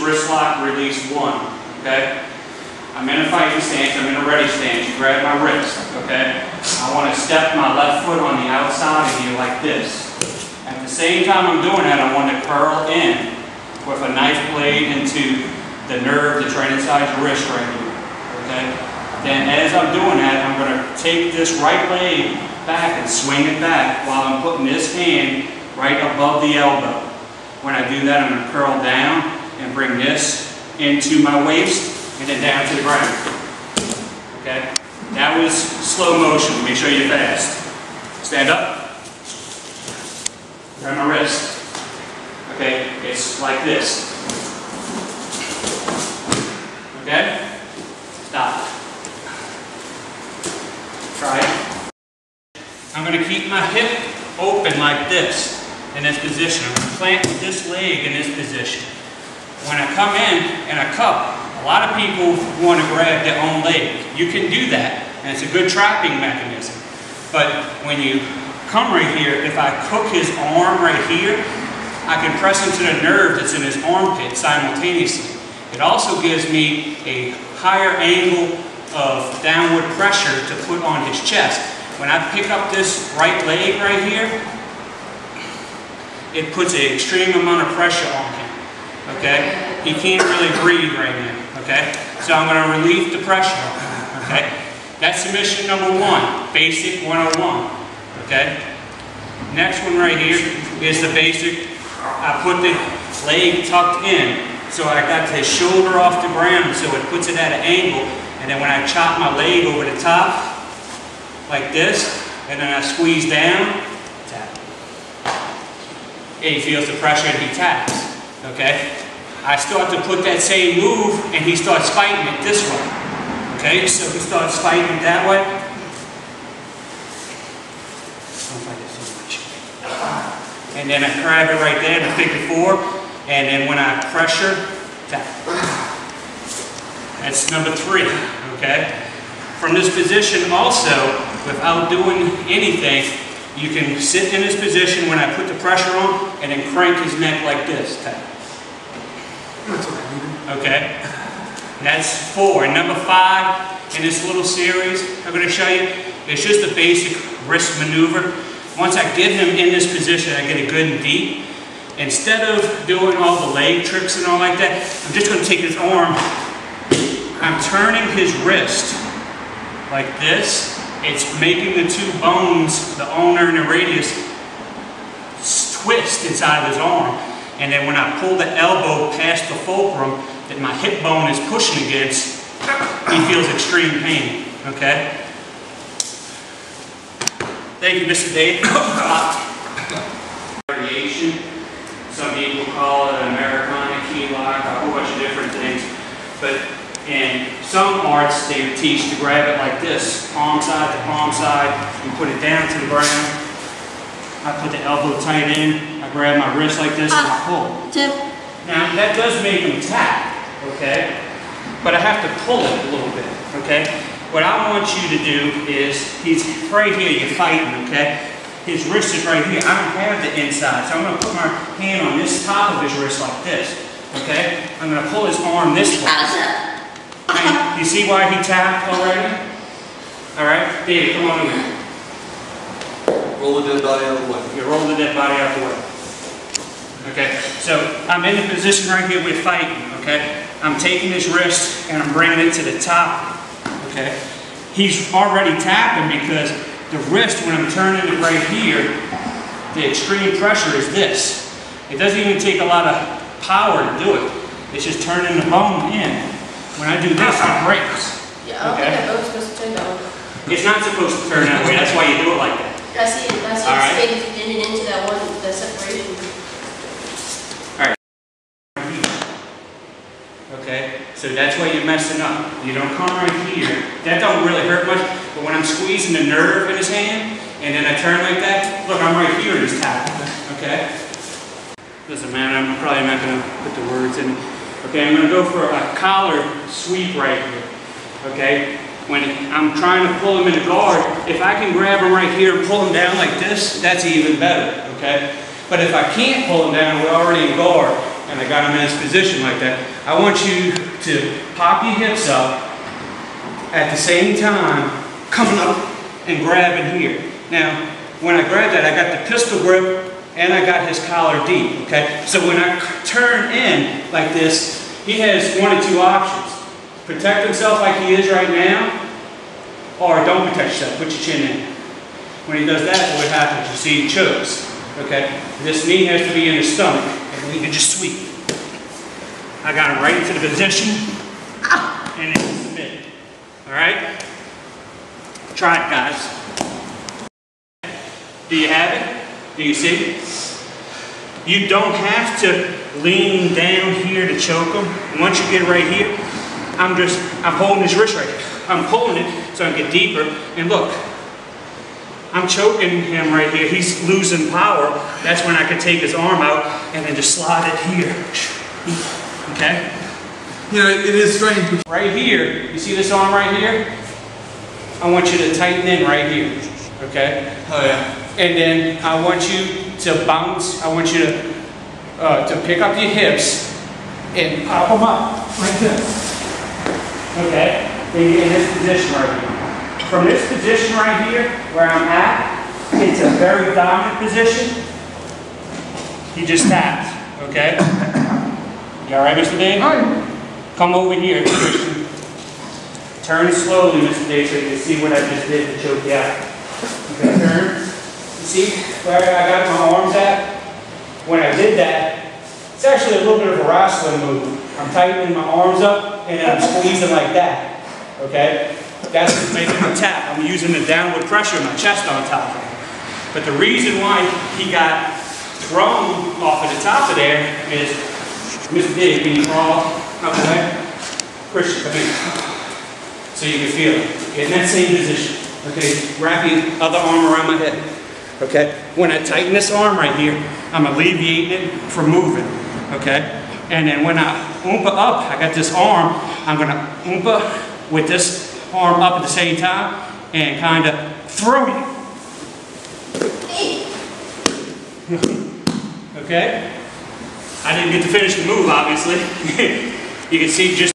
wrist lock, release one, okay? I'm in a fighting stance, I'm in a ready stance. You grab my wrist, okay? I want to step my left foot on the outside of you like this. At the same time I'm doing that, I want to curl in with a knife blade into the nerve that's right inside your wrist right here, okay? Then as I'm doing that, I'm going to take this right leg back and swing it back while I'm putting this hand right above the elbow. When I do that, I'm going to curl down and bring this into my waist and then down to the ground. Okay? That was slow motion. Let me show you fast. Stand up. Grab my wrist. Okay? It's like this. Okay? Stop. Try it. I'm going to keep my hip open like this in this position. I'm going to plant this leg in this position. When I come in and I cup, a lot of people want to grab their own leg. You can do that, and it's a good trapping mechanism. But when you come right here, if I hook his arm right here, I can press into the nerve that's in his armpit simultaneously. It also gives me a higher angle of downward pressure to put on his chest. When I pick up this right leg right here, it puts an extreme amount of pressure on him. Okay? He can't really breathe right now. Okay? So I'm going to relieve the pressure. Okay? That's submission number one, basic 101. Okay? Next one right here is the basic. I put the leg tucked in, so I got his shoulder off the ground, so it puts it at an angle. And then when I chop my leg over the top, like this, and then I squeeze down, tap. And he feels the pressure and he taps. Okay? I start to put that same move, and he starts fighting it this way. Okay, so he starts fighting it that way. Don't fight it so much. And then I grab it right there, the figure four, and then when I pressure, tap. That's number three. Okay. From this position, also, without doing anything, you can sit in this position when I put the pressure on, and then crank his neck like this. Tap. Okay, that's four. And number five in this little series I'm going to show you is just a basic wrist maneuver. Once I get him in this position, I get it good and deep. Instead of doing all the leg tricks and all like that, I'm just going to take his arm. I'm turning his wrist like this. It's making the two bones, the ulnar and the radius, twist inside of his arm. And then when I pull the elbow past the fulcrum that my hip bone is pushing against, he feels extreme pain. Okay? Thank you, Mr. Dave. Variation. Some people call it an Americana key lock, a whole bunch of different things. But in some arts, they teach to grab it like this, palm side to palm side, and put it down to the ground. I put the elbow tight in, I grab my wrist like this, and I pull. Now, that does make him tap, okay? But I have to pull it a little bit, okay? What I want you to do is, he's right here, you're fighting, okay? His wrist is right here. I don't have the inside, so I'm going to put my hand on this top of his wrist like this, okay? I'm going to pull his arm this way. And you see why he tapped already? All right, David, come on over. Roll the dead body out of the way. You roll the dead body out of the way. Okay, so I'm in the position right here we're fighting, okay? I'm taking his wrist and I'm bringing it to the top, okay? He's already tapping because the wrist, when I'm turning it right here, the extreme pressure is this. It doesn't even take a lot of power to do it. It's just turning the bone in. When I do this, it breaks. Yeah, I don't think that bone's supposed to turn that way. It's not supposed to turn that way. That's why you do it like that. I see it. I see it getting into that one, the separation. Alright. Okay, so that's why you're messing up. You don't come right here. That don't really hurt much, but when I'm squeezing the nerve in his hand, and then I turn like that, look, I'm right here in his tapping. Okay? Doesn't matter, I'm probably not going to put the words in. Okay, I'm going to go for a collar sweep right here. Okay? When I'm trying to pull him in the guard, if I can grab him right here and pull him down like this, that's even better, okay? But if I can't pull him down, we're already in guard, and I got him in his position like that, I want you to pop your hips up at the same time, coming up and grabbing here. Now, when I grab that, I got the pistol grip and I got his collar deep, okay? So when I turn in like this, he has one of two options. Protect himself like he is right now, or don't protect yourself, put your chin in. When he does that, what happens? You see he chokes, okay? This knee has to be in his stomach, and we can just sweep. I got him right into the position, and then submit. All right? Try it, guys. Do you have it? Do you see it? You don't have to lean down here to choke him. Once you get right here, I'm holding his wrist right here. I'm pulling it so I can get deeper. And look, I'm choking him right here. He's losing power. That's when I can take his arm out and then just slide it here. Okay? You know, it is strange. Right here, you see this arm right here? I want you to tighten in right here. Okay? Oh yeah. And then I want you to bounce. I want you to pick up your hips and pop them up like this. Okay? In this position right here. From this position right here, where I'm at, it's a very dominant position. He just taps. Okay? You all right, Mr. Dave? All right. Come over here, Christian. Turn slowly, Mr. Dave, so you can see what I just did to choke you out. Okay, turn. You see where I got my arms at? When I did that, it's actually a little bit of a wrestling move. I'm tightening my arms up and then I'm squeezing like that. Okay? That's what's making me tap. I'm using the downward pressure in my chest on top of it. But the reason why he got thrown off of the top of there is, Mr. Dave, can you crawl up the way? Christian, come here. So you can feel it. Get in that same position. Okay? Wrap your other arm around my head. Okay? When I tighten this arm right here, I'm alleviating it from moving. Okay? And then when I oompa up, I got this arm, I'm going to oompa with this arm up at the same time and kind of throw you. Okay? I didn't get to finish the move, obviously. You can see just